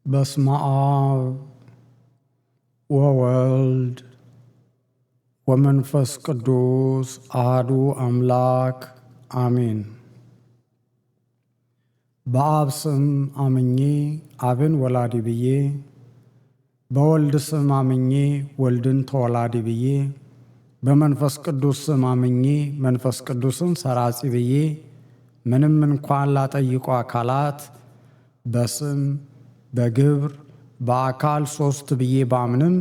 በስመ አብ ወወልድ ወመንፈስ ቅዱስ አሐዱ አምላክ አሜን። በአብ ስም አምኜ አብን ወላዲ ብዬ፣ በወልድ ስም አምኜ ወልድን ተወላዲ ብዬ፣ በመንፈስ ቅዱስ ስም አምኜ መንፈስ ቅዱስን ሰራጺ ብዬ ምንም እንኳን ላጠይቁ አካላት በስም በግብር በአካል ሶስት ብዬ ባምንም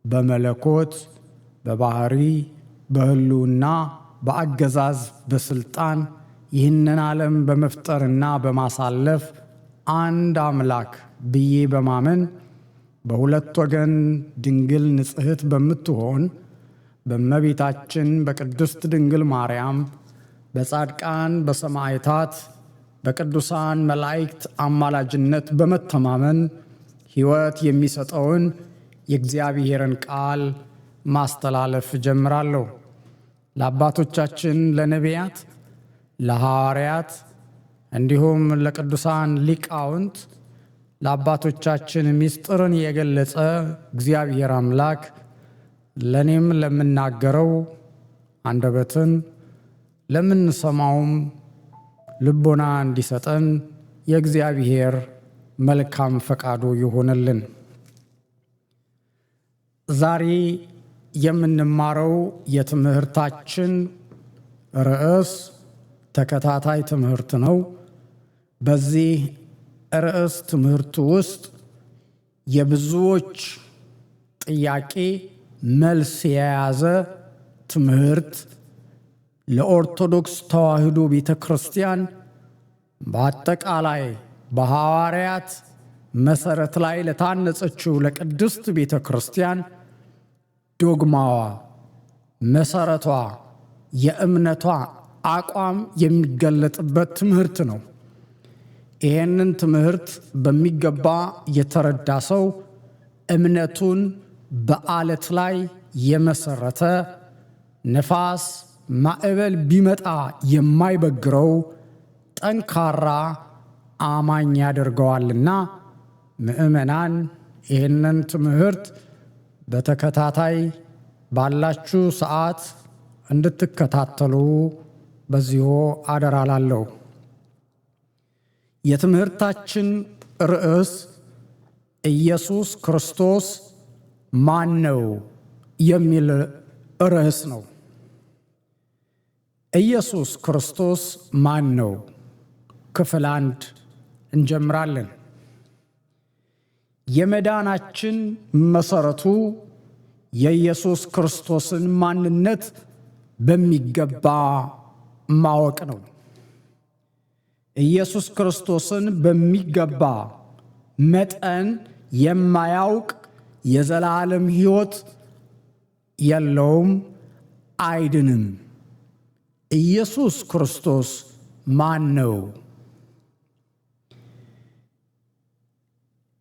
በመለኮት በባህሪ በህልውና በአገዛዝ በስልጣን ይህንን ዓለም በመፍጠርና በማሳለፍ አንድ አምላክ ብዬ በማመን በሁለት ወገን ድንግል ንጽሕት በምትሆን በእመቤታችን በቅድስት ድንግል ማርያም በጻድቃን በሰማዕታት በቅዱሳን መላእክት አማላጅነት በመተማመን ሕይወት የሚሰጠውን የእግዚአብሔርን ቃል ማስተላለፍ ጀምራለሁ። ለአባቶቻችን ለነቢያት፣ ለሐዋርያት እንዲሁም ለቅዱሳን ሊቃውንት ለአባቶቻችን ምስጢርን የገለጸ እግዚአብሔር አምላክ ለእኔም ለምናገረው አንደበትን ለምንሰማውም ልቦና እንዲሰጠን የእግዚአብሔር መልካም ፈቃዱ ይሆንልን። ዛሬ የምንማረው የትምህርታችን ርዕስ ተከታታይ ትምህርት ነው። በዚህ ርዕስ ትምህርት ውስጥ የብዙዎች ጥያቄ መልስ የያዘ ትምህርት ለኦርቶዶክስ ተዋሕዶ ቤተ ክርስቲያን በአጠቃላይ በሐዋርያት መሠረት ላይ ለታነጸችው ለቅድስት ቤተ ክርስቲያን ዶግማዋ፣ መሠረቷ፣ የእምነቷ አቋም የሚገለጥበት ትምህርት ነው። ይህንን ትምህርት በሚገባ የተረዳ ሰው እምነቱን በዓለት ላይ የመሠረተ ነፋስ ማዕበል ቢመጣ የማይበግረው ጠንካራ አማኝ ያደርገዋልና ምእመናን ይህንን ትምህርት በተከታታይ ባላችሁ ሰዓት እንድትከታተሉ በዚሁ አደራ እላለሁ። የትምህርታችን ርዕስ ኢየሱስ ክርስቶስ ማን ነው የሚል ርዕስ ነው። ኢየሱስ ክርስቶስ ማን ነው? ክፍል 1 እንጀምራለን። የመዳናችን መሠረቱ የኢየሱስ ክርስቶስን ማንነት በሚገባ ማወቅ ነው። ኢየሱስ ክርስቶስን በሚገባ መጠን የማያውቅ የዘላለም ሕይወት የለውም፣ አይድንም። ኢየሱስ ክርስቶስ ማን ነው?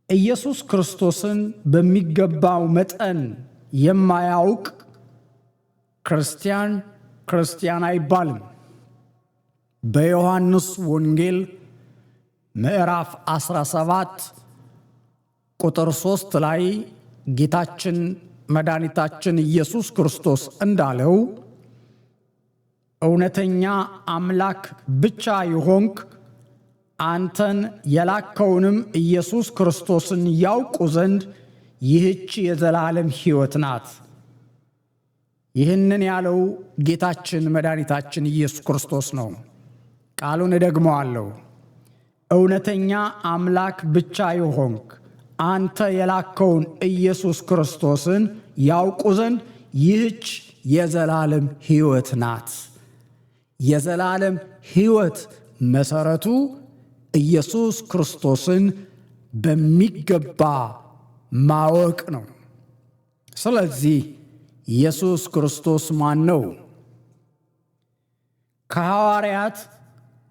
ኢየሱስ ክርስቶስን በሚገባው መጠን የማያውቅ ክርስቲያን አይባልም። በዮሐንስ ወንጌል ምዕራፍ 17 ቁጥር 3 ላይ ጌታችን መድኃኒታችን ኢየሱስ ክርስቶስ እንዳለው እውነተኛ አምላክ ብቻ የሆንክ አንተን የላከውንም ኢየሱስ ክርስቶስን ያውቁ ዘንድ ይህች የዘላለም ሕይወት ናት። ይህንን ያለው ጌታችን መድኃኒታችን ኢየሱስ ክርስቶስ ነው። ቃሉን እደግመዋለሁ። እውነተኛ አምላክ ብቻ የሆንክ አንተ የላከውን ኢየሱስ ክርስቶስን ያውቁ ዘንድ ይህች የዘላለም ሕይወት ናት። የዘላለም ሕይወት መሠረቱ ኢየሱስ ክርስቶስን በሚገባ ማወቅ ነው። ስለዚህ ኢየሱስ ክርስቶስ ማን ነው? ከሐዋርያት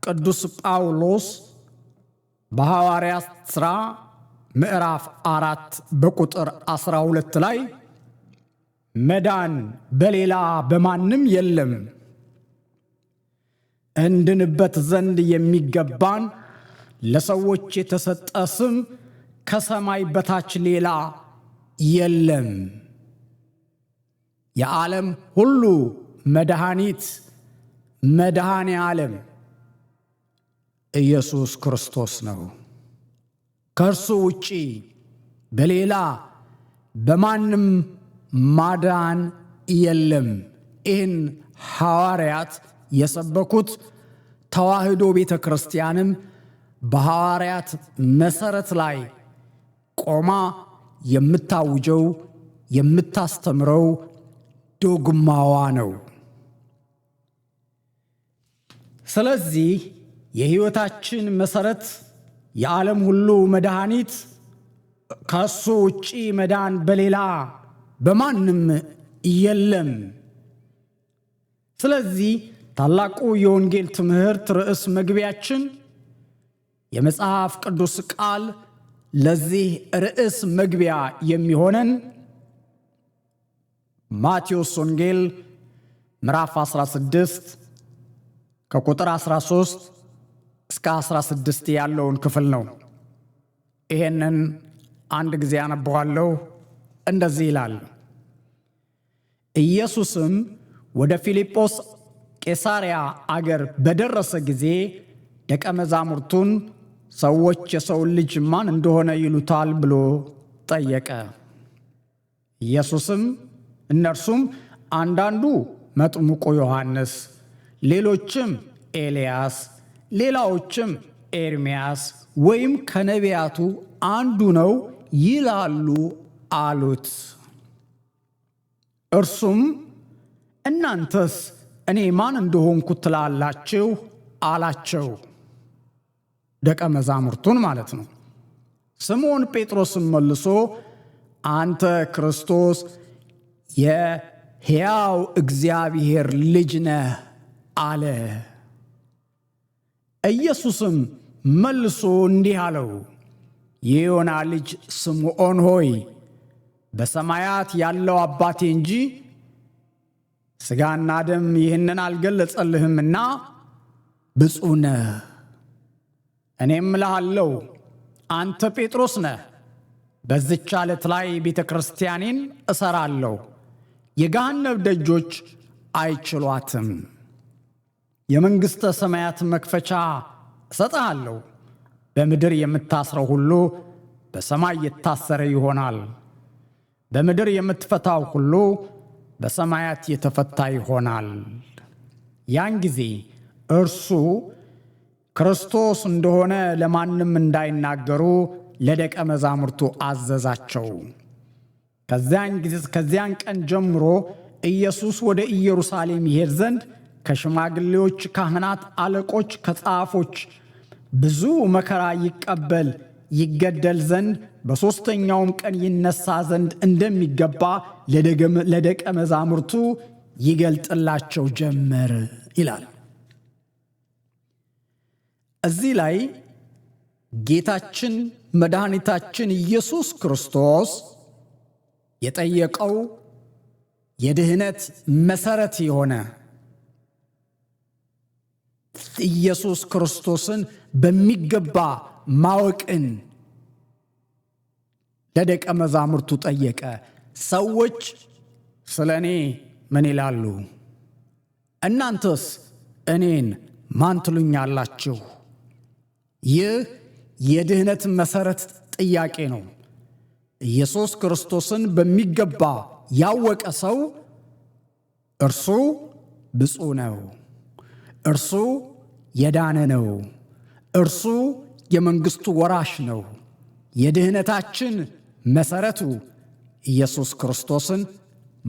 ቅዱስ ጳውሎስ በሐዋርያት ሥራ ምዕራፍ 4 በቁጥር 12 ላይ መዳን በሌላ በማንም የለም እንድንበት ዘንድ የሚገባን ለሰዎች የተሰጠ ስም ከሰማይ በታች ሌላ የለም። የዓለም ሁሉ መድኃኒት መድኃኔ ዓለም ኢየሱስ ክርስቶስ ነው። ከእርሱ ውጪ በሌላ በማንም ማዳን የለም። ይህን ሐዋርያት የሰበኩት ተዋሕዶ ቤተ ክርስቲያንም በሐዋርያት መሠረት ላይ ቆማ የምታውጀው የምታስተምረው ዶግማዋ ነው። ስለዚህ የሕይወታችን መሠረት የዓለም ሁሉ መድኃኒት ከእሱ ውጪ መዳን በሌላ በማንም የለም። ስለዚህ ታላቁ የወንጌል ትምህርት ርዕስ መግቢያችን የመጽሐፍ ቅዱስ ቃል ለዚህ ርዕስ መግቢያ የሚሆነን ማቴዎስ ወንጌል ምዕራፍ 16 ከቁጥር 13 እስከ 16 ያለውን ክፍል ነው። ይሄንን አንድ ጊዜ አነበዋለሁ። እንደዚህ ይላል። ኢየሱስም ወደ ፊልጶስ ቄሳርያ አገር በደረሰ ጊዜ ደቀ መዛሙርቱን ሰዎች የሰውን ልጅ ማን እንደሆነ ይሉታል ብሎ ጠየቀ። ኢየሱስም እነርሱም አንዳንዱ መጥምቁ ዮሐንስ፣ ሌሎችም ኤልያስ፣ ሌላዎችም ኤርምያስ ወይም ከነቢያቱ አንዱ ነው ይላሉ አሉት። እርሱም እናንተስ እኔ ማን እንደሆንኩ ትላላችሁ አላቸው። ደቀ መዛሙርቱን ማለት ነው። ስምዖን ጴጥሮስም መልሶ አንተ ክርስቶስ የሕያው እግዚአብሔር ልጅ ነህ አለ። ኢየሱስም መልሶ እንዲህ አለው፣ የዮና ልጅ ስምዖን ሆይ በሰማያት ያለው አባቴ እንጂ ሥጋና ደም ይህንን አልገለጸልህምና ብፁዕ ነህ። እኔም እልሃለሁ አንተ ጴጥሮስ ነህ፣ በዚች ዓለት ላይ ቤተ ክርስቲያኔን እሠራለሁ፣ የገሃነም ደጆች አይችሏትም። የመንግሥተ ሰማያት መክፈቻ እሰጥሃለሁ፣ በምድር የምታስረው ሁሉ በሰማይ የታሰረ ይሆናል፣ በምድር የምትፈታው ሁሉ በሰማያት የተፈታ ይሆናል። ያን ጊዜ እርሱ ክርስቶስ እንደሆነ ለማንም እንዳይናገሩ ለደቀ መዛሙርቱ አዘዛቸው። ከዚያን ቀን ጀምሮ ኢየሱስ ወደ ኢየሩሳሌም ይሄድ ዘንድ ከሽማግሌዎች፣ ካህናት፣ አለቆች፣ ከጻፎች ብዙ መከራ ይቀበል ይገደል ዘንድ በሦስተኛውም ቀን ይነሣ ዘንድ እንደሚገባ ለደቀ መዛሙርቱ ይገልጥላቸው ጀመር ይላል። እዚህ ላይ ጌታችን መድኃኒታችን ኢየሱስ ክርስቶስ የጠየቀው የድኅነት መሠረት የሆነ ኢየሱስ ክርስቶስን በሚገባ ማወቅን ለደቀ መዛሙርቱ ጠየቀ። ሰዎች ስለ እኔ ምን ይላሉ? እናንተስ እኔን ማን ትሉኛላችሁ? ይህ የድኅነት መሠረት ጥያቄ ነው። ኢየሱስ ክርስቶስን በሚገባ ያወቀ ሰው እርሱ ብፁዕ ነው፣ እርሱ የዳነ ነው፣ እርሱ የመንግሥቱ ወራሽ ነው። የድኅነታችን መሠረቱ ኢየሱስ ክርስቶስን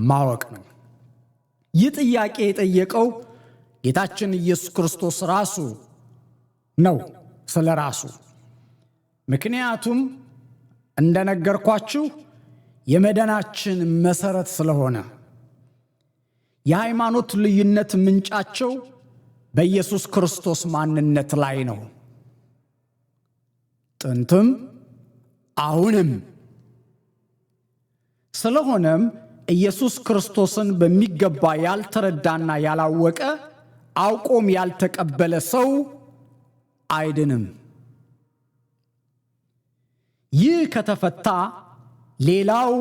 ማወቅ ነው። ይህ ጥያቄ የጠየቀው ጌታችን ኢየሱስ ክርስቶስ ራሱ ነው፣ ስለ ራሱ። ምክንያቱም እንደነገርኳችሁ የመዳናችን መሠረት ስለሆነ የሃይማኖት ልዩነት ምንጫቸው በኢየሱስ ክርስቶስ ማንነት ላይ ነው። ጥንትም አሁንም። ስለሆነም ኢየሱስ ክርስቶስን በሚገባ ያልተረዳና ያላወቀ አውቆም ያልተቀበለ ሰው አይድንም። ይህ ከተፈታ ሌላው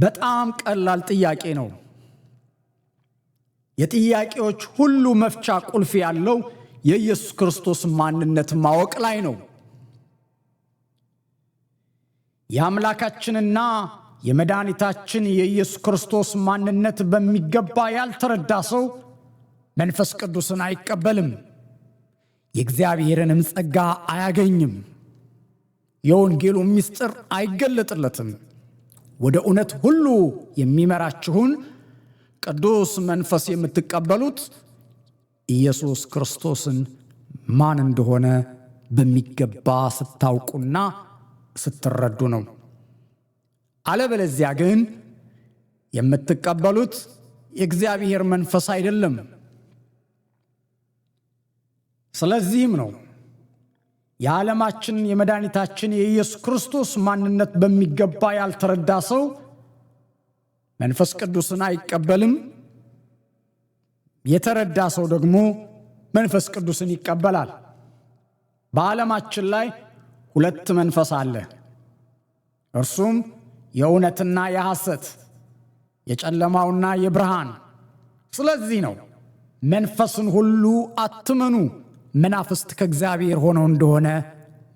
በጣም ቀላል ጥያቄ ነው። የጥያቄዎች ሁሉ መፍቻ ቁልፍ ያለው የኢየሱስ ክርስቶስ ማንነት ማወቅ ላይ ነው። የአምላካችንና የመድኃኒታችን የኢየሱስ ክርስቶስ ማንነት በሚገባ ያልተረዳ ሰው መንፈስ ቅዱስን አይቀበልም፣ የእግዚአብሔርንም ጸጋ አያገኝም፣ የወንጌሉ ምስጢር አይገለጥለትም። ወደ እውነት ሁሉ የሚመራችሁን ቅዱስ መንፈስ የምትቀበሉት ኢየሱስ ክርስቶስን ማን እንደሆነ በሚገባ ስታውቁና ስትረዱ ነው። አለበለዚያ ግን የምትቀበሉት የእግዚአብሔር መንፈስ አይደለም። ስለዚህም ነው የዓለማችን የመድኃኒታችን የኢየሱስ ክርስቶስ ማንነት በሚገባ ያልተረዳ ሰው መንፈስ ቅዱስን አይቀበልም። የተረዳ ሰው ደግሞ መንፈስ ቅዱስን ይቀበላል። በዓለማችን ላይ ሁለት መንፈስ አለ። እርሱም የእውነትና የሐሰት፣ የጨለማውና የብርሃን። ስለዚህ ነው መንፈስን ሁሉ አትመኑ፣ መናፍስት ከእግዚአብሔር ሆነው እንደሆነ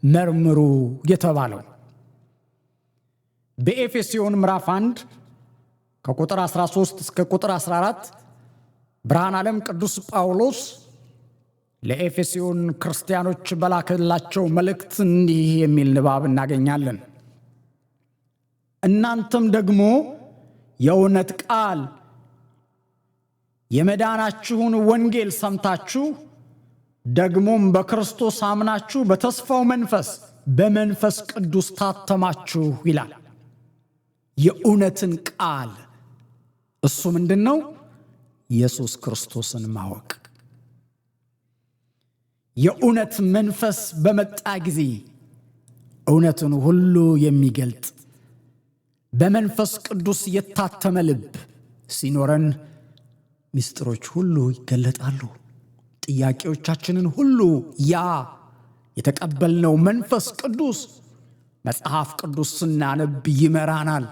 መርምሩ የተባለው። በኤፌሶን ምዕራፍ 1 ከቁጥር 13 እስከ ቁጥር 14 ብርሃን ዓለም ቅዱስ ጳውሎስ ለኤፌሶን ክርስቲያኖች በላከላቸው መልእክት እንዲህ የሚል ንባብ እናገኛለን። እናንተም ደግሞ የእውነት ቃል የመዳናችሁን ወንጌል ሰምታችሁ ደግሞም በክርስቶስ አምናችሁ በተስፋው መንፈስ በመንፈስ ቅዱስ ታተማችሁ ይላል። የእውነትን ቃል እሱ ምንድነው? ኢየሱስ ክርስቶስን ማወቅ። የእውነት መንፈስ በመጣ ጊዜ እውነትን ሁሉ የሚገልጥ በመንፈስ ቅዱስ የታተመ ልብ ሲኖረን ምስጢሮች ሁሉ ይገለጣሉ። ጥያቄዎቻችንን ሁሉ ያ የተቀበልነው መንፈስ ቅዱስ መጽሐፍ ቅዱስ ስናነብ ይመራናል፣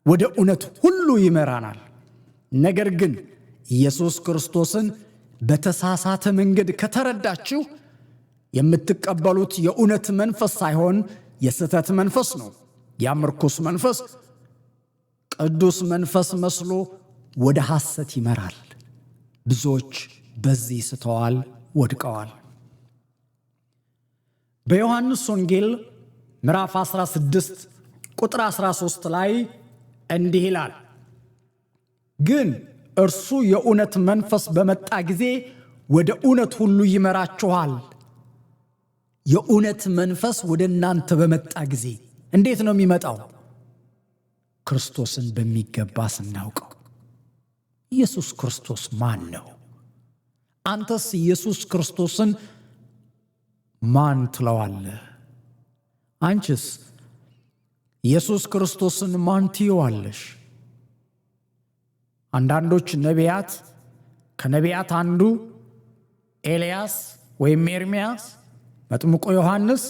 ወደ እውነት ሁሉ ይመራናል። ነገር ግን ኢየሱስ ክርስቶስን በተሳሳተ መንገድ ከተረዳችሁ የምትቀበሉት የእውነት መንፈስ ሳይሆን የስህተት መንፈስ ነው። ያም ርኩስ መንፈስ ቅዱስ መንፈስ መስሎ ወደ ሐሰት ይመራል። ብዙዎች በዚህ ስተዋል፣ ወድቀዋል። በዮሐንስ ወንጌል ምዕራፍ 16 ቁጥር 13 ላይ እንዲህ ይላል፣ ግን እርሱ የእውነት መንፈስ በመጣ ጊዜ ወደ እውነት ሁሉ ይመራችኋል። የእውነት መንፈስ ወደ እናንተ በመጣ ጊዜ እንዴት ነው የሚመጣው? ክርስቶስን በሚገባ ስናውቀው። ኢየሱስ ክርስቶስ ማን ነው? አንተስ ኢየሱስ ክርስቶስን ማን ትለዋለህ? አንቺስ ኢየሱስ ክርስቶስን ማን ትይዋለሽ? አንዳንዶች ነቢያት፣ ከነቢያት አንዱ ኤልያስ ወይም ኤርምያስ፣ መጥምቁ ዮሐንስ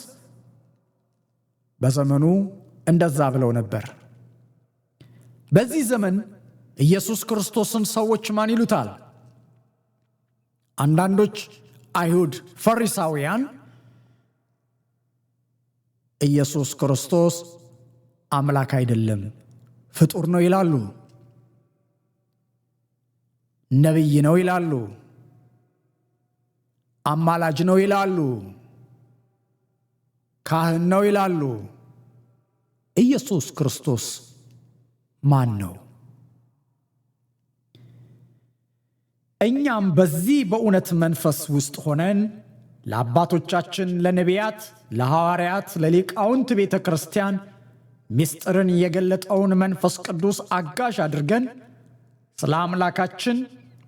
በዘመኑ እንደዛ ብለው ነበር። በዚህ ዘመን ኢየሱስ ክርስቶስን ሰዎች ማን ይሉታል? አንዳንዶች አይሁድ ፈሪሳውያን ኢየሱስ ክርስቶስ አምላክ አይደለም ፍጡር ነው ይላሉ። ነቢይ ነው ይላሉ። አማላጅ ነው ይላሉ። ካህን ነው ይላሉ። ኢየሱስ ክርስቶስ ማን ነው? እኛም በዚህ በእውነት መንፈስ ውስጥ ሆነን ለአባቶቻችን ለነቢያት፣ ለሐዋርያት፣ ለሊቃውንት ቤተ ክርስቲያን ምስጢርን የገለጠውን መንፈስ ቅዱስ አጋዥ አድርገን ስለ አምላካችን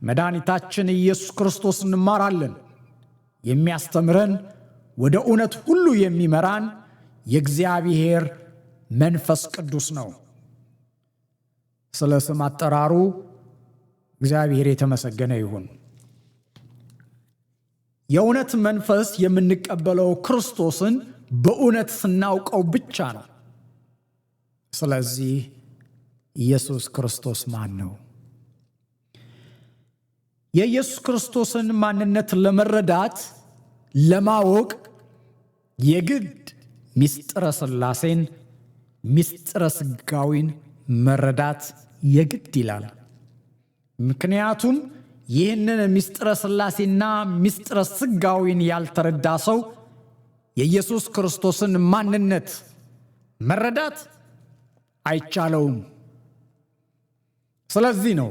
መድኃኒታችን ኢየሱስ ክርስቶስ እንማራለን። የሚያስተምረን ወደ እውነት ሁሉ የሚመራን የእግዚአብሔር መንፈስ ቅዱስ ነው። ስለ ስም አጠራሩ እግዚአብሔር የተመሰገነ ይሁን። የእውነት መንፈስ የምንቀበለው ክርስቶስን በእውነት ስናውቀው ብቻ ነው። ስለዚህ ኢየሱስ ክርስቶስ ማን ነው? የኢየሱስ ክርስቶስን ማንነት ለመረዳት ለማወቅ የግድ ምስጢረ ሥላሴን ምስጢረ ሥጋዌን መረዳት የግድ ይላል። ምክንያቱም ይህንን ምስጢረ ሥላሴና ምስጢረ ሥጋዌን ያልተረዳ ሰው የኢየሱስ ክርስቶስን ማንነት መረዳት አይቻለውም። ስለዚህ ነው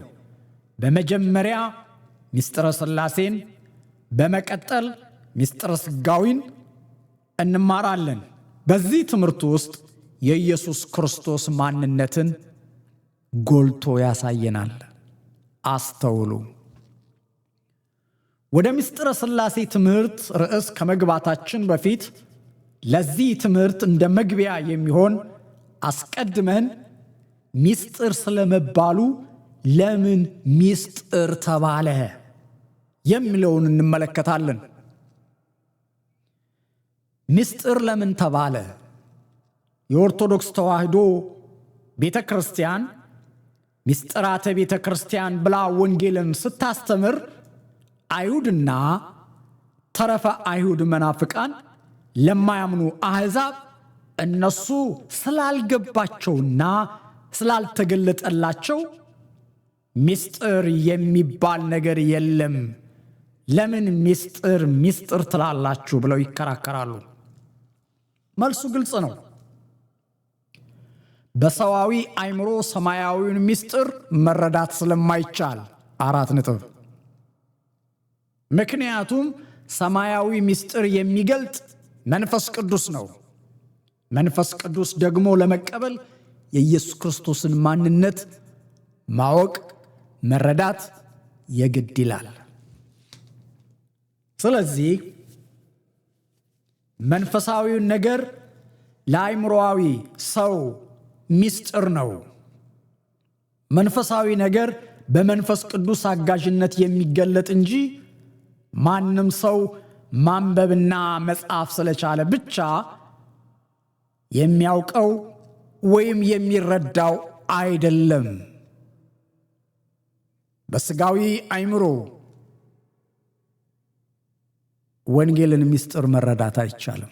በመጀመሪያ ምስጢረ ሥላሴን በመቀጠል ምስጢረ ሥጋዌን እንማራለን። በዚህ ትምህርት ውስጥ የኢየሱስ ክርስቶስ ማንነትን ጎልቶ ያሳየናል። አስተውሉ። ወደ ምስጢረ ሥላሴ ትምህርት ርዕስ ከመግባታችን በፊት ለዚህ ትምህርት እንደ መግቢያ የሚሆን አስቀድመን ምስጢር ስለመባሉ ለምን ምስጢር ተባለ የሚለውን እንመለከታለን። ምስጢር ለምን ተባለ? የኦርቶዶክስ ተዋሕዶ ቤተ ክርስቲያን ምስጢራተ ቤተ ክርስቲያን ብላ ወንጌልን ስታስተምር አይሁድና ተረፈ አይሁድ መናፍቃን ለማያምኑ አሕዛብ እነሱ ስላልገባቸውና ስላልተገለጠላቸው ምስጢር የሚባል ነገር የለም፣ ለምን ምስጢር ትላላችሁ ብለው ይከራከራሉ። መልሱ ግልጽ ነው። በሰዋዊ አእምሮ ሰማያዊውን ምስጢር መረዳት ስለማይቻል 4 ነጥብ። ምክንያቱም ሰማያዊ ምስጢር የሚገልጥ መንፈስ ቅዱስ ነው። መንፈስ ቅዱስ ደግሞ ለመቀበል የኢየሱስ ክርስቶስን ማንነት ማወቅ መረዳት የግድ ይላል። ስለዚህ መንፈሳዊውን ነገር ለአእምሮአዊ ሰው ምስጢር ነው። መንፈሳዊ ነገር በመንፈስ ቅዱስ አጋዥነት የሚገለጥ እንጂ ማንም ሰው ማንበብና መጻፍ ስለቻለ ብቻ የሚያውቀው ወይም የሚረዳው አይደለም። በሥጋዊ አእምሮ ወንጌልን ምስጢር መረዳት አይቻልም።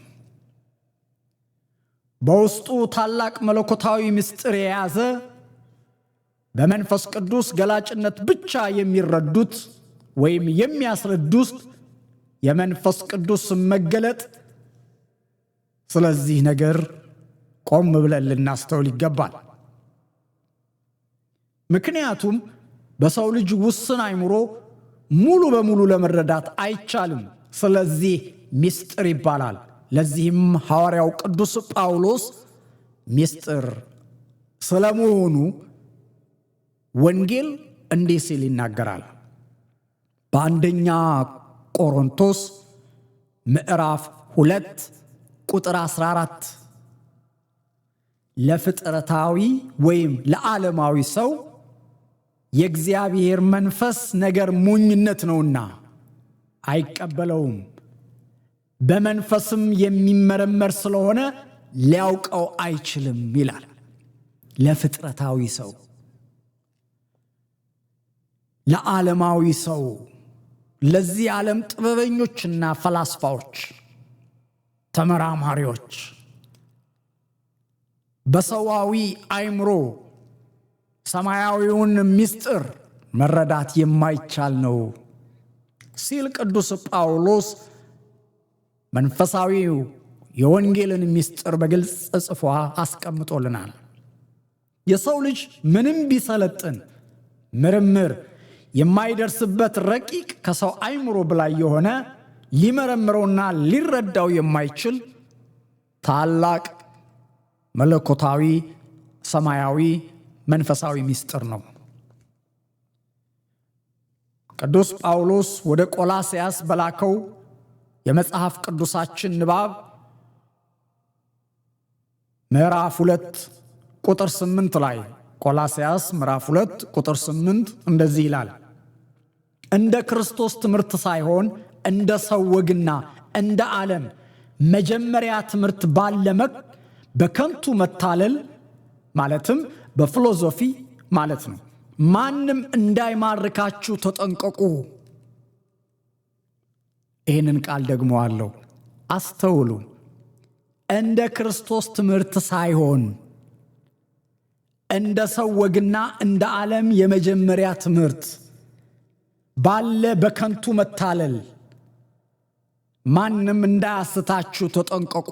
በውስጡ ታላቅ መለኮታዊ ምስጢር የያዘ በመንፈስ ቅዱስ ገላጭነት ብቻ የሚረዱት ወይም የሚያስረዱት የመንፈስ ቅዱስ መገለጥ። ስለዚህ ነገር ቆም ብለን ልናስተውል ይገባል። ምክንያቱም በሰው ልጅ ውስን አእምሮ ሙሉ በሙሉ ለመረዳት አይቻልም። ስለዚህ ምስጢር ይባላል። ለዚህም ሐዋርያው ቅዱስ ጳውሎስ ምስጢር ስለመሆኑ ወንጌል እንዲህ ሲል ይናገራል። በአንደኛ ቆሮንቶስ ምዕራፍ 2 ቁጥር 14 ለፍጥረታዊ ወይም ለዓለማዊ ሰው የእግዚአብሔር መንፈስ ነገር ሞኝነት ነውና አይቀበለውም፣ በመንፈስም የሚመረመር ስለሆነ ሊያውቀው አይችልም ይላል። ለፍጥረታዊ ሰው፣ ለዓለማዊ ሰው፣ ለዚህ ዓለም ጥበበኞችና ፈላስፋዎች፣ ተመራማሪዎች በሰዋዊ አእምሮ ሰማያዊውን ምስጢር መረዳት የማይቻል ነው ሲል ቅዱስ ጳውሎስ መንፈሳዊው የወንጌልን ምስጢር በግልጽ ጽፎ አስቀምጦልናል። የሰው ልጅ ምንም ቢሰለጥን ምርምር የማይደርስበት ረቂቅ ከሰው አእምሮ በላይ የሆነ ሊመረምረውና ሊረዳው የማይችል ታላቅ መለኮታዊ ሰማያዊ መንፈሳዊ ምስጢር ነው። ቅዱስ ጳውሎስ ወደ ቆላስያስ በላከው የመጽሐፍ ቅዱሳችን ንባብ ምዕራፍ 2 ቁጥር 8 ላይ ቆላስያስ ምዕራፍ 2 ቁጥር 8 እንደዚህ ይላል። እንደ ክርስቶስ ትምህርት ሳይሆን እንደ ሰው ወግና እንደ ዓለም መጀመሪያ ትምህርት ባለመክ በከንቱ መታለል ማለትም በፊሎሶፊ ማለት ነው ማንም እንዳይማርካችሁ ተጠንቀቁ። ይህንን ቃል ደግሞ አለው አስተውሉ። እንደ ክርስቶስ ትምህርት ሳይሆን እንደ ሰው ወግና እንደ ዓለም የመጀመሪያ ትምህርት ባለ በከንቱ መታለል ማንም እንዳያስታችሁ ተጠንቀቁ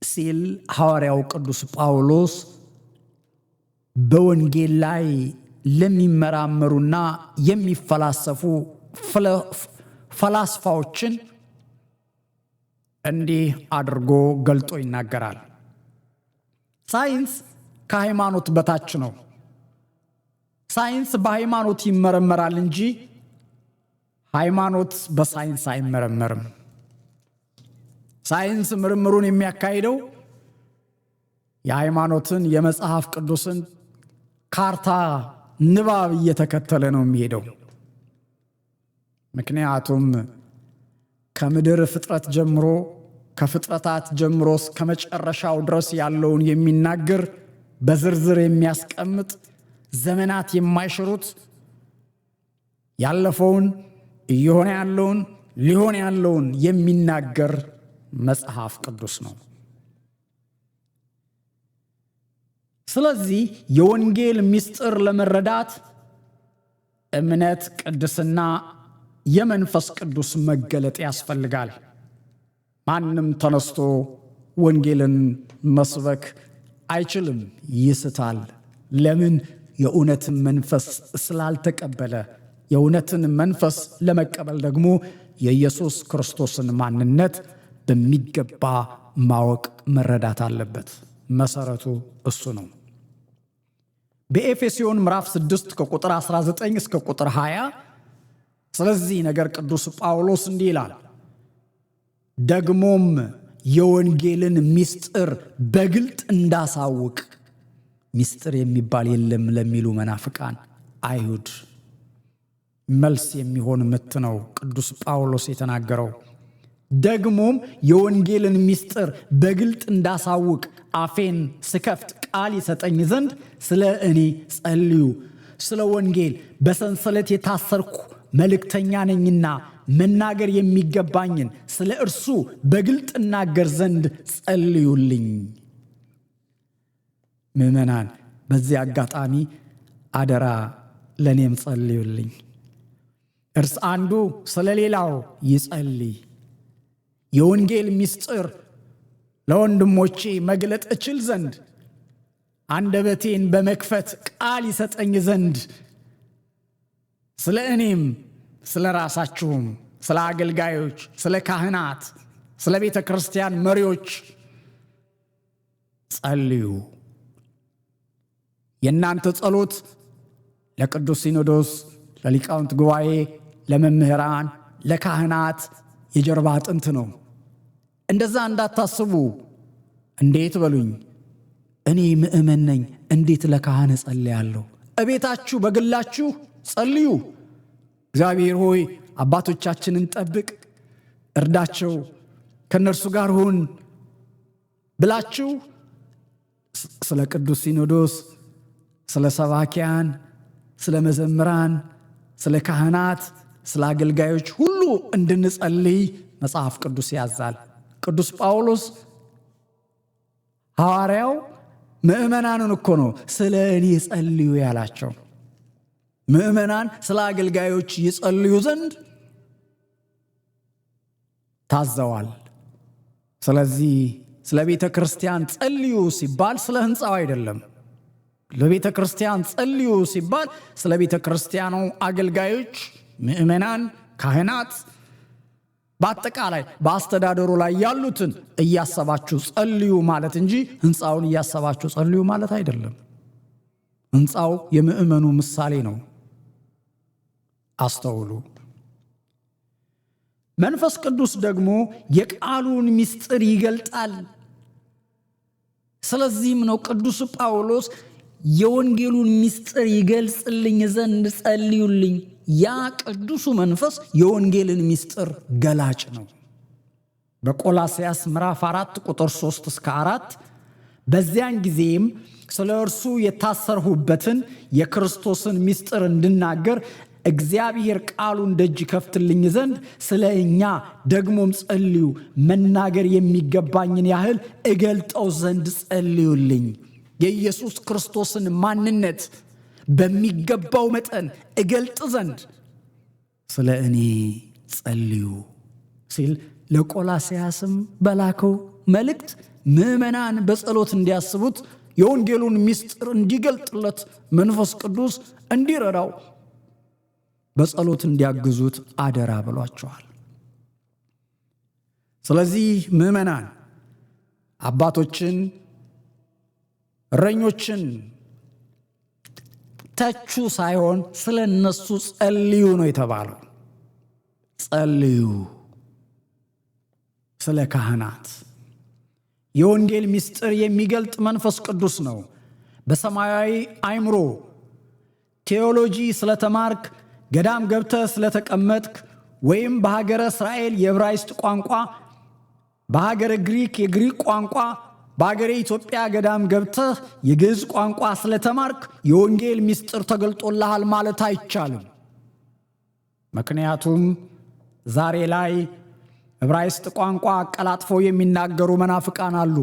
ሲል ሐዋርያው ቅዱስ ጳውሎስ በወንጌል ላይ ለሚመራመሩና የሚፈላሰፉ ፈላስፋዎችን እንዲህ አድርጎ ገልጦ ይናገራል። ሳይንስ ከሃይማኖት በታች ነው። ሳይንስ በሃይማኖት ይመረመራል እንጂ ሃይማኖት በሳይንስ አይመረመርም። ሳይንስ ምርምሩን የሚያካሂደው የሃይማኖትን የመጽሐፍ ቅዱስን ካርታ ንባብ እየተከተለ ነው የሚሄደው። ምክንያቱም ከምድር ፍጥረት ጀምሮ ከፍጥረታት ጀምሮ እስከ መጨረሻው ድረስ ያለውን የሚናገር በዝርዝር የሚያስቀምጥ ዘመናት የማይሽሩት ያለፈውን እየሆነ ያለውን ሊሆን ያለውን የሚናገር መጽሐፍ ቅዱስ ነው። ስለዚህ የወንጌል ምስጢር ለመረዳት እምነት፣ ቅድስና፣ የመንፈስ ቅዱስ መገለጥ ያስፈልጋል። ማንም ተነስቶ ወንጌልን መስበክ አይችልም፣ ይስታል። ለምን? የእውነትን መንፈስ ስላልተቀበለ። የእውነትን መንፈስ ለመቀበል ደግሞ የኢየሱስ ክርስቶስን ማንነት በሚገባ ማወቅ መረዳት አለበት። መሰረቱ እሱ ነው። በኤፌሶን ምዕራፍ 6 ከቁጥር 19 እስከ ቁጥር 20 ስለዚህ ነገር ቅዱስ ጳውሎስ እንዲህ ይላል፣ ደግሞም የወንጌልን ምስጢር በግልጥ እንዳሳውቅ። ምስጢር የሚባል የለም ለሚሉ መናፍቃን አይሁድ መልስ የሚሆን ምት ነው ቅዱስ ጳውሎስ የተናገረው። ደግሞም የወንጌልን ምስጢር በግልጥ እንዳሳውቅ አፌን ስከፍት ቃል ይሰጠኝ ዘንድ ስለ እኔ ጸልዩ። ስለ ወንጌል በሰንሰለት የታሰርኩ መልእክተኛ ነኝና መናገር የሚገባኝን ስለ እርሱ በግልጥ እናገር ዘንድ ጸልዩልኝ። ምዕመናን፣ በዚህ አጋጣሚ አደራ ለኔም ጸልዩልኝ። እርስ አንዱ ስለ ሌላው ይጸልይ። የወንጌል ምስጢር ለወንድሞቼ መግለጥ እችል ዘንድ አንደበቴን በመክፈት ቃል ይሰጠኝ ዘንድ ስለ እኔም ስለ ራሳችሁም ስለ አገልጋዮች፣ ስለ ካህናት፣ ስለ ቤተ ክርስቲያን መሪዎች ጸልዩ። የእናንተ ጸሎት ለቅዱስ ሲኖዶስ፣ ለሊቃውንት ጉባኤ፣ ለመምህራን፣ ለካህናት የጀርባ አጥንት ነው። እንደዛ እንዳታስቡ። እንዴት በሉኝ፣ እኔ ምእመን ነኝ፣ እንዴት ለካህን ጸልያለሁ? እቤታችሁ በግላችሁ ጸልዩ። እግዚአብሔር ሆይ አባቶቻችንን ጠብቅ፣ እርዳቸው፣ ከነርሱ ጋር ሁን ብላችሁ ስለ ቅዱስ ሲኖዶስ፣ ስለ ሰባኪያን፣ ስለ መዘምራን፣ ስለ ካህናት፣ ስለ አገልጋዮች ሁሉ እንድንጸልይ መጽሐፍ ቅዱስ ያዛል። ቅዱስ ጳውሎስ ሐዋርያው ምእመናንን እኮ ነው ስለ እኔ ጸልዩ ያላቸው። ምእመናን ስለ አገልጋዮች ይጸልዩ ዘንድ ታዘዋል። ስለዚህ ስለ ቤተ ክርስቲያን ጸልዩ ሲባል ስለ ሕንፃው አይደለም። ለቤተ ክርስቲያን ጸልዩ ሲባል ስለ ቤተ ክርስቲያኑ አገልጋዮች፣ ምእመናን፣ ካህናት በአጠቃላይ በአስተዳደሩ ላይ ያሉትን እያሰባችሁ ጸልዩ ማለት እንጂ ሕንፃውን እያሰባችሁ ጸልዩ ማለት አይደለም። ሕንፃው የምእመኑ ምሳሌ ነው። አስተውሉ። መንፈስ ቅዱስ ደግሞ የቃሉን ምስጢር ይገልጣል። ስለዚህም ነው ቅዱስ ጳውሎስ የወንጌሉን ምስጢር ይገልጽልኝ ዘንድ ጸልዩልኝ ያ ቅዱሱ መንፈስ የወንጌልን ምስጢር ገላጭ ነው። በቆላስያስ ምዕራፍ 4 ቁጥር 3 እስከ 4 በዚያን ጊዜም ስለ እርሱ የታሰርሁበትን የክርስቶስን ምስጢር እንድናገር እግዚአብሔር ቃሉን ደጅ ከፍትልኝ ዘንድ ስለ እኛ ደግሞም ጸልዩ፣ መናገር የሚገባኝን ያህል እገልጠው ዘንድ ጸልዩልኝ። የኢየሱስ ክርስቶስን ማንነት በሚገባው መጠን እገልጥ ዘንድ ስለ እኔ ጸልዩ ሲል ለቆላስያስም በላከው መልእክት ምዕመናን በጸሎት እንዲያስቡት የወንጌሉን ምስጢር እንዲገልጥለት መንፈስ ቅዱስ እንዲረዳው በጸሎት እንዲያግዙት አደራ ብሏቸዋል። ስለዚህ ምዕመናን አባቶችን፣ እረኞችን ተቹ ሳይሆን ስለ እነሱ ጸልዩ ነው የተባለው። ጸልዩ ስለ ካህናት። የወንጌል ምስጢር የሚገልጥ መንፈስ ቅዱስ ነው። በሰማያዊ አእምሮ ቴዎሎጂ ስለተማርክ፣ ገዳም ገብተህ ስለተቀመጥክ፣ ወይም በሀገረ እስራኤል የዕብራይስጥ ቋንቋ፣ በሀገረ ግሪክ የግሪክ ቋንቋ፣ በሀገረ ኢትዮጵያ ገዳም ገብተህ የግዕዝ ቋንቋ ስለተማርክ የወንጌል ምስጢር ተገልጦልሃል ማለት አይቻልም። ምክንያቱም ዛሬ ላይ ዕብራይስጥ ቋንቋ አቀላጥፈው የሚናገሩ መናፍቃን አሉ።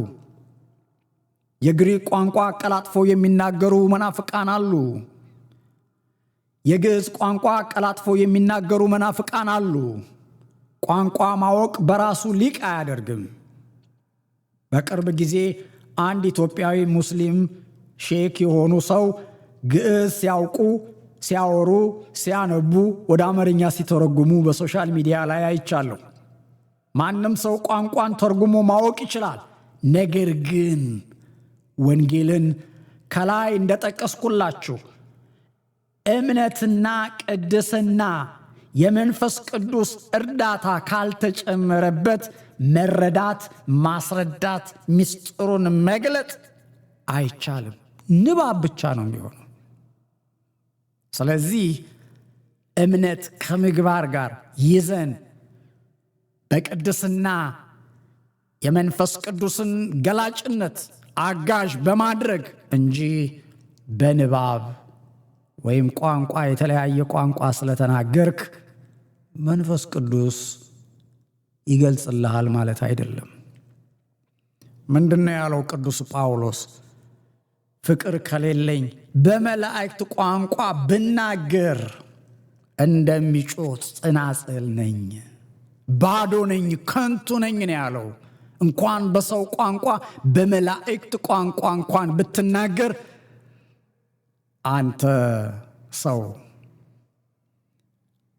የግሪክ ቋንቋ አቀላጥፈው የሚናገሩ መናፍቃን አሉ። የግዕዝ ቋንቋ አቀላጥፈው የሚናገሩ መናፍቃን አሉ። ቋንቋ ማወቅ በራሱ ሊቅ አያደርግም። በቅርብ ጊዜ አንድ ኢትዮጵያዊ ሙስሊም ሼክ የሆኑ ሰው ግዕዝ ሲያውቁ፣ ሲያወሩ፣ ሲያነቡ ወደ አማርኛ ሲተረጉሙ በሶሻል ሚዲያ ላይ አይቻለሁ። ማንም ሰው ቋንቋን ተርጉሞ ማወቅ ይችላል። ነገር ግን ወንጌልን ከላይ እንደጠቀስኩላችሁ እምነትና ቅድስና የመንፈስ ቅዱስ እርዳታ ካልተጨመረበት መረዳት፣ ማስረዳት፣ ምስጢሩን መግለጥ አይቻልም። ንባብ ብቻ ነው የሚሆነው። ስለዚህ እምነት ከምግባር ጋር ይዘን በቅድስና የመንፈስ ቅዱስን ገላጭነት አጋዥ በማድረግ እንጂ በንባብ ወይም ቋንቋ የተለያየ ቋንቋ ስለተናገርክ መንፈስ ቅዱስ ይገልጽልሃል ማለት አይደለም። ምንድነው ያለው ቅዱስ ጳውሎስ? ፍቅር ከሌለኝ በመላእክት ቋንቋ ብናገር እንደሚጮህ ጽናጽል ነኝ፣ ባዶ ነኝ፣ ከንቱ ነኝ ነው ያለው። እንኳን በሰው ቋንቋ በመላእክት ቋንቋ እንኳን ብትናገር አንተ ሰው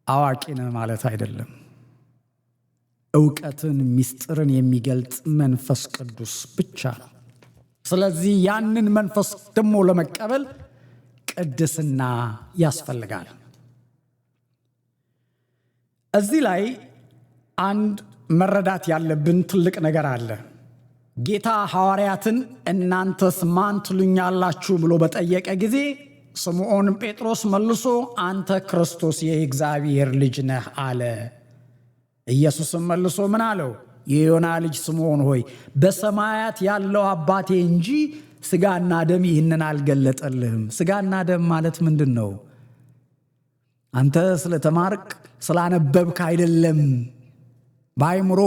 አዋቂ ነህ ማለት አይደለም። ዕውቀትን፣ ምስጢርን የሚገልጽ መንፈስ ቅዱስ ብቻ ነው። ስለዚህ ያንን መንፈስ ደግሞ ለመቀበል ቅድስና ያስፈልጋል። እዚህ ላይ አንድ መረዳት ያለብን ትልቅ ነገር አለ። ጌታ ሐዋርያትን እናንተስ ማን ትሉኛላችሁ ብሎ በጠየቀ ጊዜ ስምዖን ጴጥሮስ መልሶ አንተ ክርስቶስ የእግዚአብሔር ልጅ ነህ አለ። ኢየሱስም መልሶ ምን አለው? የዮና ልጅ ስምዖን ሆይ በሰማያት ያለው አባቴ እንጂ ሥጋና ደም ይህንን አልገለጠልህም። ሥጋና ደም ማለት ምንድን ነው? አንተ ስለተማርክ ስላነበብክ አይደለም። በአይምሮ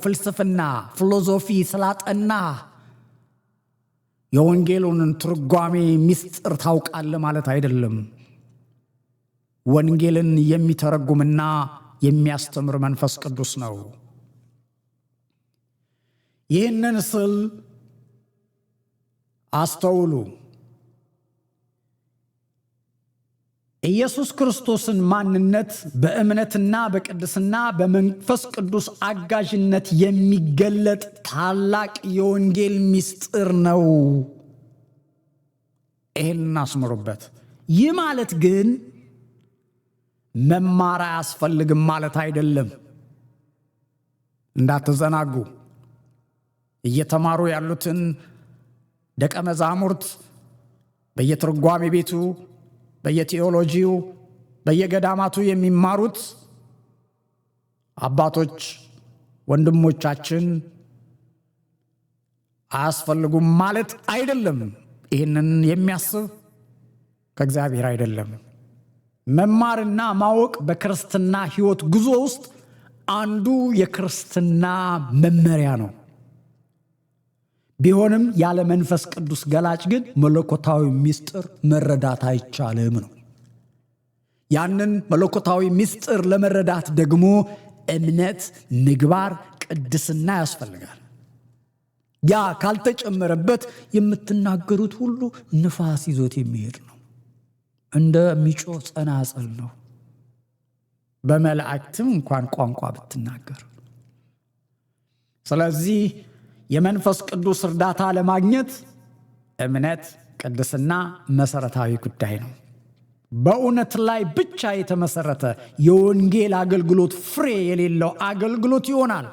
ፍልስፍና ፊሎዞፊ ስላጠና የወንጌሉን ትርጓሜ ምስጢር ታውቃለህ ማለት አይደለም። ወንጌልን የሚተረጉምና የሚያስተምር መንፈስ ቅዱስ ነው። ይህንን ስል አስተውሉ። ኢየሱስ ክርስቶስን ማንነት በእምነትና በቅድስና በመንፈስ ቅዱስ አጋዥነት የሚገለጥ ታላቅ የወንጌል ምስጢር ነው። ይህን እናስምሩበት። ይህ ማለት ግን መማር አያስፈልግም ማለት አይደለም። እንዳትዘናጉ። እየተማሩ ያሉትን ደቀ መዛሙርት በየትርጓሜ ቤቱ፣ በየቴዎሎጂው፣ በየገዳማቱ የሚማሩት አባቶች ወንድሞቻችን አያስፈልጉም ማለት አይደለም። ይህንን የሚያስብ ከእግዚአብሔር አይደለም። መማርና ማወቅ በክርስትና ሕይወት ጉዞ ውስጥ አንዱ የክርስትና መመሪያ ነው። ቢሆንም ያለ መንፈስ ቅዱስ ገላጭ ግን መለኮታዊ ምስጢር መረዳት አይቻልም ነው። ያንን መለኮታዊ ምስጢር ለመረዳት ደግሞ እምነት፣ ምግባር፣ ቅድስና ያስፈልጋል። ያ ካልተጨመረበት የምትናገሩት ሁሉ ንፋስ ይዞት የሚሄድ ነው፣ እንደሚጮህ ጸናጽል ነው። በመላእክትም እንኳን ቋንቋ ብትናገር። ስለዚህ የመንፈስ ቅዱስ እርዳታ ለማግኘት እምነት፣ ቅድስና መሰረታዊ ጉዳይ ነው። በእውነት ላይ ብቻ የተመሰረተ የወንጌል አገልግሎት ፍሬ የሌለው አገልግሎት ይሆናል።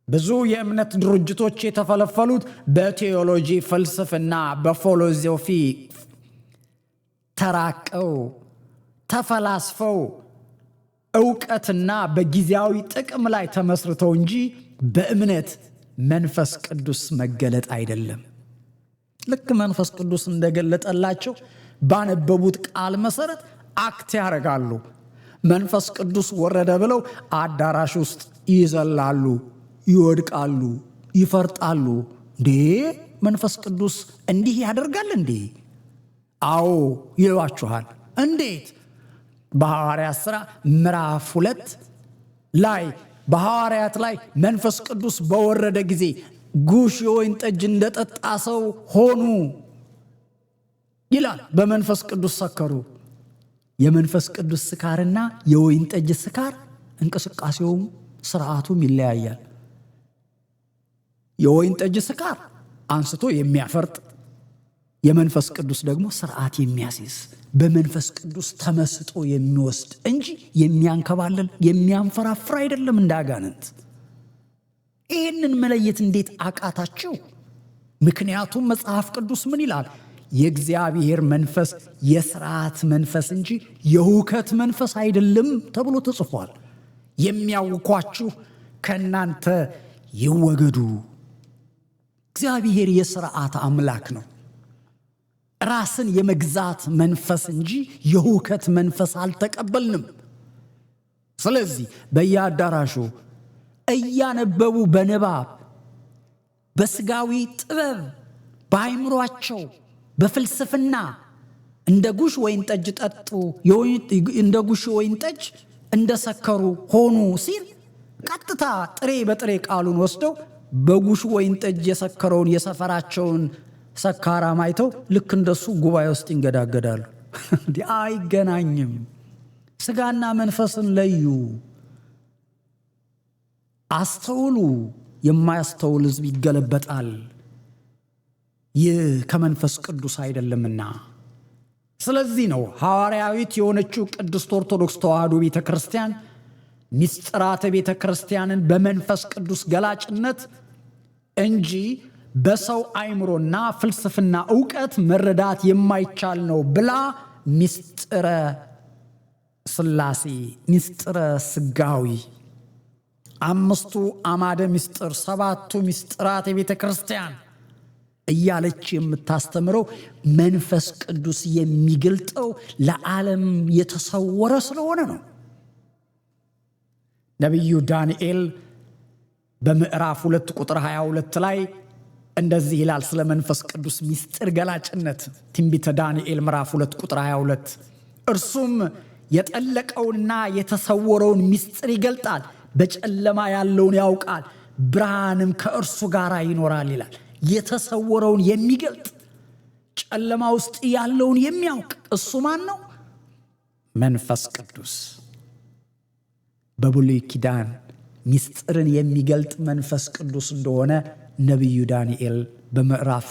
ብዙ የእምነት ድርጅቶች የተፈለፈሉት በቴዎሎጂ ፍልስፍና፣ በፊሎሶፊ ተራቀው ተፈላስፈው ዕውቀትና በጊዜያዊ ጥቅም ላይ ተመስርተው እንጂ በእምነት መንፈስ ቅዱስ መገለጥ አይደለም። ልክ መንፈስ ቅዱስ እንደገለጠላቸው ባነበቡት ቃል መሰረት አክት ያደርጋሉ። መንፈስ ቅዱስ ወረደ ብለው አዳራሽ ውስጥ ይዘላሉ፣ ይወድቃሉ፣ ይፈርጣሉ። እንዴ መንፈስ ቅዱስ እንዲህ ያደርጋል እንዴ? አዎ ይሏችኋል። እንዴት? በሐዋርያት ሥራ ምዕራፍ 2 ላይ በሐዋርያት ላይ መንፈስ ቅዱስ በወረደ ጊዜ ጉሽ የወይን ጠጅ እንደጠጣ ሰው ሆኑ ይላል። በመንፈስ ቅዱስ ሰከሩ። የመንፈስ ቅዱስ ስካርና የወይን ጠጅ ስካር እንቅስቃሴውም ስርዓቱም ይለያያል። የወይን ጠጅ ስካር አንስቶ የሚያፈርጥ፣ የመንፈስ ቅዱስ ደግሞ ስርዓት የሚያስይዝ፣ በመንፈስ ቅዱስ ተመስጦ የሚወስድ እንጂ የሚያንከባለል የሚያንፈራፍር አይደለም እንደ አጋንንት። ይህንን መለየት እንዴት አቃታቸው? ምክንያቱም መጽሐፍ ቅዱስ ምን ይላል? የእግዚአብሔር መንፈስ የሥርዓት መንፈስ እንጂ የሁከት መንፈስ አይደለም ተብሎ ተጽፏል። የሚያውኳችሁ ከእናንተ ይወገዱ። እግዚአብሔር የሥርዓት አምላክ ነው። ራስን የመግዛት መንፈስ እንጂ የሁከት መንፈስ አልተቀበልንም። ስለዚህ በየአዳራሹ እያነበቡ በንባብ በስጋዊ ጥበብ በአይምሯቸው በፍልስፍና እንደ ጉሽ ወይን ጠጅ ጠጡ፣ እንደ ጉሽ ወይን ጠጅ እንደሰከሩ ሆኑ ሲል ቀጥታ ጥሬ በጥሬ ቃሉን ወስደው በጉሽ ወይን ጠጅ የሰከረውን የሰፈራቸውን ሰካራም አይተው ልክ እንደሱ ጉባኤ ውስጥ ይንገዳገዳሉ። አይገናኝም። ስጋና መንፈስን ለዩ፣ አስተውሉ። የማያስተውል ሕዝብ ይገለበጣል። ይህ ከመንፈስ ቅዱስ አይደለምና። ስለዚህ ነው ሐዋርያዊት የሆነችው ቅድስት ኦርቶዶክስ ተዋሕዶ ቤተ ክርስቲያን ምስጢራተ ቤተ ክርስቲያንን በመንፈስ ቅዱስ ገላጭነት እንጂ በሰው አእምሮና ፍልስፍና ዕውቀት መረዳት የማይቻል ነው ብላ ምስጢረ ሥላሴ፣ ምስጢረ ሥጋዊ፣ አምስቱ አማደ ምስጢር፣ ሰባቱ ምስጢራት የቤተ ክርስቲያን እያለች የምታስተምረው መንፈስ ቅዱስ የሚገልጠው ለዓለም የተሰወረ ስለሆነ ነው። ነቢዩ ዳንኤል በምዕራፍ 2 ቁጥር 22 ላይ እንደዚህ ይላል ስለ መንፈስ ቅዱስ ምስጢር ገላጭነት። ትንቢተ ዳንኤል ምዕራፍ 2 ቁጥር 22 እርሱም የጠለቀውንና የተሰወረውን ምስጢር ይገልጣል፣ በጨለማ ያለውን ያውቃል፣ ብርሃንም ከእርሱ ጋር ይኖራል ይላል። የተሰወረውን የሚገልጥ ጨለማ ውስጥ ያለውን የሚያውቅ እሱ ማን ነው? መንፈስ ቅዱስ። በብሉይ ኪዳን ምስጢርን የሚገልጥ መንፈስ ቅዱስ እንደሆነ ነቢዩ ዳንኤል በምዕራፍ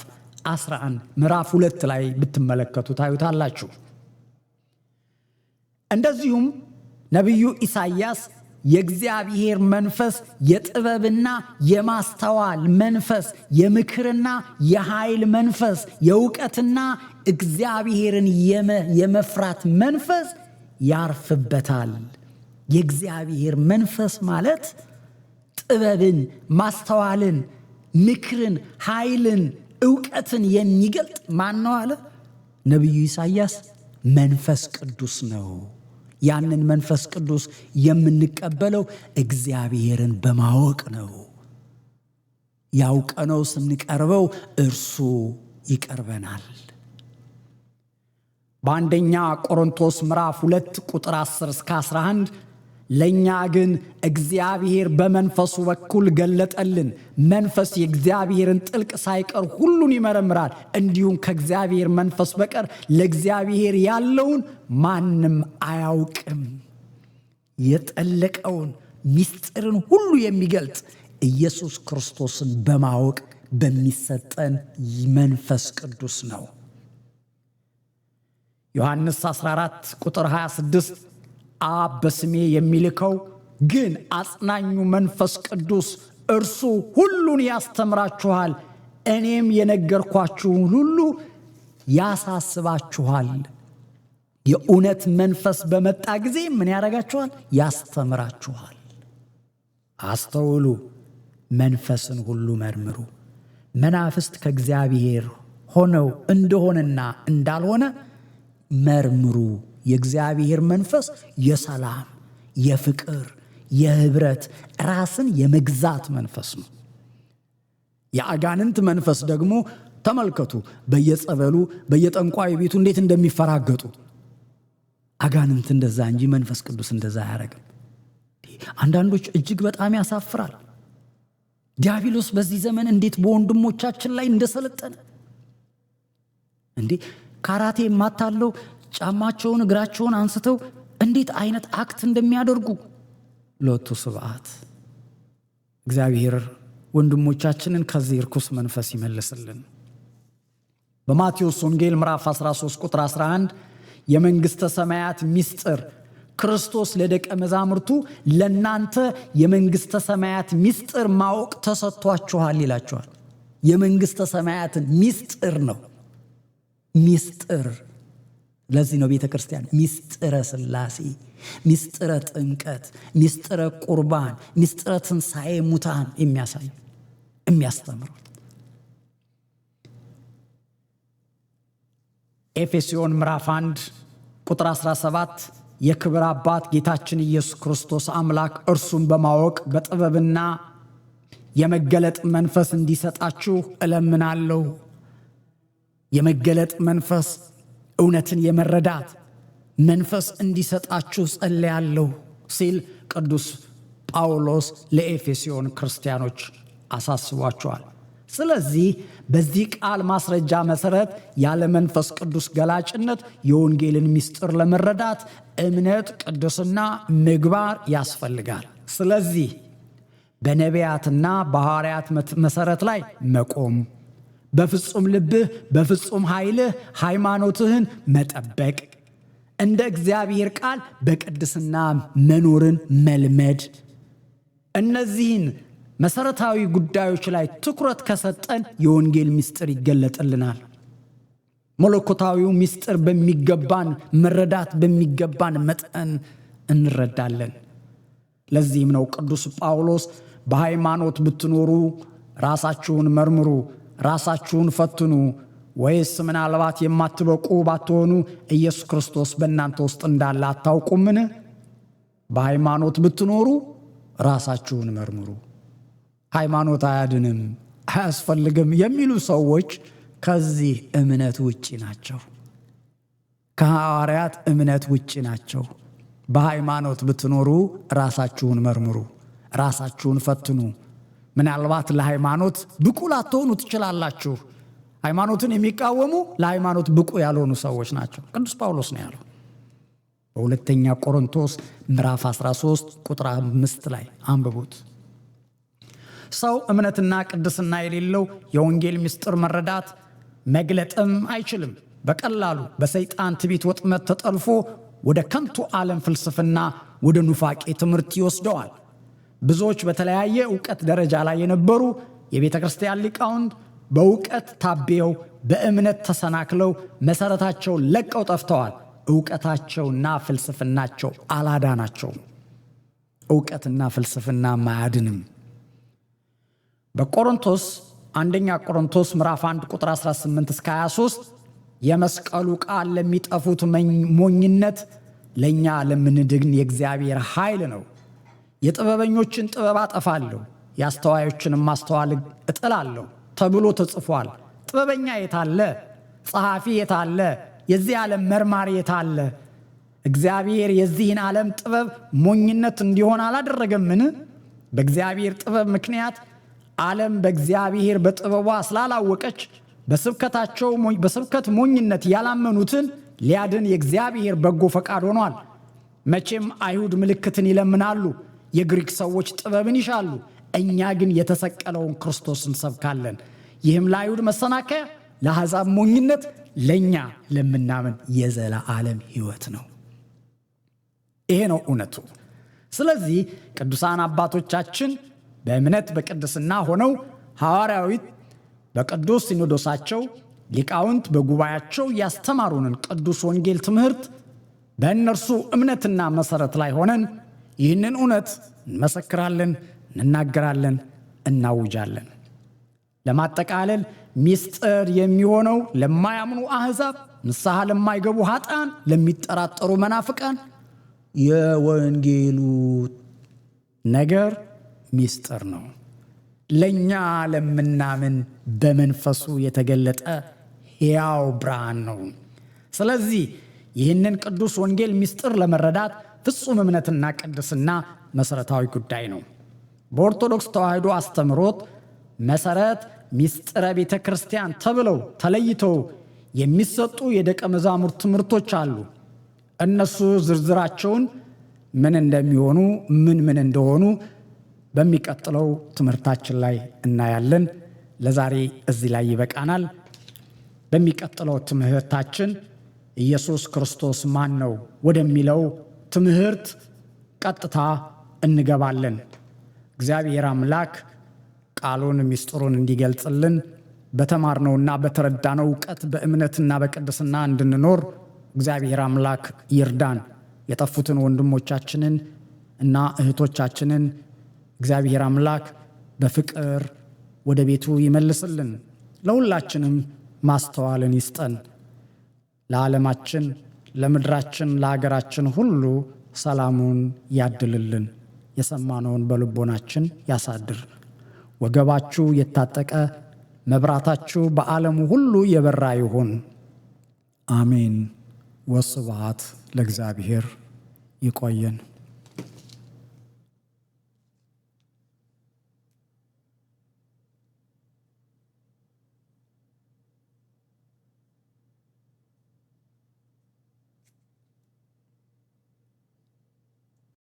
11 ምዕራፍ 2 ላይ ብትመለከቱ ታዩታላችሁ። እንደዚሁም ነቢዩ ኢሳይያስ የእግዚአብሔር መንፈስ የጥበብና የማስተዋል መንፈስ፣ የምክርና የኃይል መንፈስ፣ የእውቀትና እግዚአብሔርን የመፍራት መንፈስ ያርፍበታል። የእግዚአብሔር መንፈስ ማለት ጥበብን፣ ማስተዋልን፣ ምክርን፣ ኃይልን፣ ዕውቀትን የሚገልጥ ማን ነው አለ ነቢዩ ኢሳይያስ? መንፈስ ቅዱስ ነው። ያንን መንፈስ ቅዱስ የምንቀበለው እግዚአብሔርን በማወቅ ነው። ያውቀነው ስንቀርበው እርሱ ይቀርበናል። በአንደኛ ቆሮንቶስ ምዕራፍ 2 ቁጥር 10 እስከ 11 ለእኛ ግን እግዚአብሔር በመንፈሱ በኩል ገለጠልን። መንፈስ የእግዚአብሔርን ጥልቅ ሳይቀር ሁሉን ይመረምራል፣ እንዲሁም ከእግዚአብሔር መንፈስ በቀር ለእግዚአብሔር ያለውን ማንም አያውቅም። የጠለቀውን ምስጢርን ሁሉ የሚገልጥ ኢየሱስ ክርስቶስን በማወቅ በሚሰጠን መንፈስ ቅዱስ ነው። ዮሐንስ 14 ቁጥር 26 አብ በስሜ የሚልከው ግን አጽናኙ መንፈስ ቅዱስ እርሱ ሁሉን ያስተምራችኋል፣ እኔም የነገርኳችሁን ሁሉ ያሳስባችኋል። የእውነት መንፈስ በመጣ ጊዜ ምን ያደርጋችኋል? ያስተምራችኋል። አስተውሉ፣ መንፈስን ሁሉ መርምሩ፣ መናፍስት ከእግዚአብሔር ሆነው እንደሆነና እንዳልሆነ መርምሩ። የእግዚአብሔር መንፈስ የሰላም፣ የፍቅር፣ የህብረት፣ ራስን የመግዛት መንፈስ ነው። የአጋንንት መንፈስ ደግሞ ተመልከቱ፣ በየጸበሉ በየጠንቋይ ቤቱ እንዴት እንደሚፈራገጡ። አጋንንት እንደዛ እንጂ መንፈስ ቅዱስ እንደዛ አያረግም። አንዳንዶች እጅግ በጣም ያሳፍራል። ዲያብሎስ በዚህ ዘመን እንዴት በወንድሞቻችን ላይ እንደሰለጠነ እንዴ! ካራቴ ማታለው ጫማቸውን እግራቸውን አንስተው እንዴት አይነት አክት እንደሚያደርጉ ሎቱ ስብዓት። እግዚአብሔር ወንድሞቻችንን ከዚህ ርኩስ መንፈስ ይመልስልን። በማቴዎስ ወንጌል ምዕራፍ 13 ቁጥር 11 የመንግሥተ ሰማያት ምስጢር ክርስቶስ ለደቀ መዛሙርቱ ለናንተ የመንግሥተ ሰማያት ምስጢር ማወቅ ተሰጥቷችኋል ይላቸዋል። የመንግሥተ ሰማያትን ምስጢር ነው። ምስጢር ለዚህ ነው ቤተ ክርስቲያን ምስጢረ ሥላሴ፣ ምስጢረ ጥምቀት፣ ምስጢረ ቁርባን፣ ምስጢረ ትንሣኤ ሙታን የሚያስተምሩ። ኤፌሶን ምዕራፍ 1 ቁጥር 17 የክብር አባት ጌታችን ኢየሱስ ክርስቶስ አምላክ እርሱን በማወቅ በጥበብና የመገለጥ መንፈስ እንዲሰጣችሁ እለምናለሁ። የመገለጥ መንፈስ፣ እውነትን የመረዳት መንፈስ እንዲሰጣችሁ ጸልያለሁ ሲል ቅዱስ ጳውሎስ ለኤፌሶን ክርስቲያኖች አሳስቧቸዋል። ስለዚህ በዚህ ቃል ማስረጃ መሰረት ያለ መንፈስ ቅዱስ ገላጭነት የወንጌልን ምስጢር ለመረዳት እምነት፣ ቅድስና፣ ምግባር ያስፈልጋል። ስለዚህ በነቢያትና በሐዋርያት መሰረት ላይ መቆም፣ በፍጹም ልብህ በፍጹም ኃይልህ ሃይማኖትህን መጠበቅ፣ እንደ እግዚአብሔር ቃል በቅድስና መኖርን መልመድ፣ እነዚህን መሰረታዊ ጉዳዮች ላይ ትኩረት ከሰጠን የወንጌል ምስጢር ይገለጥልናል። መለኮታዊው ምስጢር በሚገባን መረዳት በሚገባን መጠን እንረዳለን። ለዚህም ነው ቅዱስ ጳውሎስ በሃይማኖት ብትኖሩ ራሳችሁን መርምሩ፣ ራሳችሁን ፈትኑ፣ ወይስ ምናልባት የማትበቁ ባትሆኑ ኢየሱስ ክርስቶስ በእናንተ ውስጥ እንዳለ አታውቁምን? በሃይማኖት ብትኖሩ ራሳችሁን መርምሩ። ሃይማኖት አያድንም፣ አያስፈልግም የሚሉ ሰዎች ከዚህ እምነት ውጪ ናቸው። ከሐዋርያት እምነት ውጪ ናቸው። በሃይማኖት ብትኖሩ ራሳችሁን መርምሩ፣ ራሳችሁን ፈትኑ። ምናልባት ለሃይማኖት ብቁ ላትሆኑ ትችላላችሁ። ሃይማኖትን የሚቃወሙ ለሃይማኖት ብቁ ያልሆኑ ሰዎች ናቸው። ቅዱስ ጳውሎስ ነው ያለው በሁለተኛ ቆሮንቶስ ምዕራፍ 13 ቁጥር 5 ላይ አንብቡት። ሰው እምነትና ቅድስና የሌለው የወንጌል ምስጢር መረዳት መግለጥም አይችልም። በቀላሉ በሰይጣን ትዕቢት ወጥመድ ተጠልፎ ወደ ከንቱ ዓለም ፍልስፍና ወደ ኑፋቄ ትምህርት ይወስደዋል። ብዙዎች በተለያየ ዕውቀት ደረጃ ላይ የነበሩ የቤተ ክርስቲያን ሊቃውንት በዕውቀት ታቤው በእምነት ተሰናክለው መሠረታቸውን ለቀው ጠፍተዋል። ዕውቀታቸውና ፍልስፍናቸው አላዳናቸውም። ዕውቀትና ፍልስፍና ማያድንም። በቆሮንቶስ አንደኛ ቆሮንቶስ ምዕራፍ 1 ቁጥር 18 እስከ 23 የመስቀሉ ቃል ለሚጠፉት ሞኝነት፣ ለእኛ ለምንድን የእግዚአብሔር ኃይል ነው። የጥበበኞችን ጥበብ አጠፋለሁ፣ የአስተዋዮችንም ማስተዋል እጥላለሁ ተብሎ ተጽፏል። ጥበበኛ የታለ? ጸሐፊ የታለ? የዚህ ዓለም መርማሪ የታለ? እግዚአብሔር የዚህን ዓለም ጥበብ ሞኝነት እንዲሆን አላደረገምን? በእግዚአብሔር ጥበብ ምክንያት ዓለም በእግዚአብሔር በጥበቧ ስላላወቀች በስብከት ሞኝነት ያላመኑትን ሊያድን የእግዚአብሔር በጎ ፈቃድ ሆኗል። መቼም አይሁድ ምልክትን ይለምናሉ፣ የግሪክ ሰዎች ጥበብን ይሻሉ። እኛ ግን የተሰቀለውን ክርስቶስን ሰብካለን። ይህም ለአይሁድ መሰናከያ፣ ለአሕዛብ ሞኝነት፣ ለእኛ ለምናምን የዘላለም ሕይወት ነው። ይሄ ነው እውነቱ። ስለዚህ ቅዱሳን አባቶቻችን በእምነት በቅድስና ሆነው ሐዋርያዊት በቅዱስ ሲኖዶሳቸው ሊቃውንት በጉባኤያቸው ያስተማሩንን ቅዱስ ወንጌል ትምህርት በእነርሱ እምነትና መሠረት ላይ ሆነን ይህንን እውነት እንመሰክራለን፣ እንናገራለን፣ እናውጃለን። ለማጠቃለል ምስጢር የሚሆነው ለማያምኑ አሕዛብ፣ ንስሐ ለማይገቡ ኃጥአን፣ ለሚጠራጠሩ መናፍቃን የወንጌሉ ነገር ምስጢር ነው። ለእኛ ለምናምን በመንፈሱ የተገለጠ ሕያው ብርሃን ነው። ስለዚህ ይህንን ቅዱስ ወንጌል ምስጢር ለመረዳት ፍጹም እምነትና ቅድስና መሠረታዊ ጉዳይ ነው። በኦርቶዶክስ ተዋሕዶ አስተምህሮት መሠረት ምስጢረ ቤተ ክርስቲያን ተብለው ተለይተው የሚሰጡ የደቀ መዛሙርት ትምህርቶች አሉ። እነሱ ዝርዝራቸውን ምን እንደሚሆኑ ምን እንደሆኑ በሚቀጥለው ትምህርታችን ላይ እናያለን። ለዛሬ እዚህ ላይ ይበቃናል። በሚቀጥለው ትምህርታችን ኢየሱስ ክርስቶስ ማን ነው ወደሚለው ትምህርት ቀጥታ እንገባለን። እግዚአብሔር አምላክ ቃሉን ምስጢሩን እንዲገልጽልን በተማርነውና በተረዳነው ዕውቀት በእምነትና በቅድስና እንድንኖር እግዚአብሔር አምላክ ይርዳን። የጠፉትን ወንድሞቻችንን እና እህቶቻችንን እግዚአብሔር አምላክ በፍቅር ወደ ቤቱ ይመልስልን። ለሁላችንም ማስተዋልን ይስጠን። ለዓለማችን፣ ለምድራችን፣ ለሀገራችን ሁሉ ሰላሙን ያድልልን። የሰማነውን በልቦናችን ያሳድር። ወገባችሁ የታጠቀ መብራታችሁ በዓለሙ ሁሉ የበራ ይሁን። አሜን። ወስብሐት ለእግዚአብሔር። ይቆየን።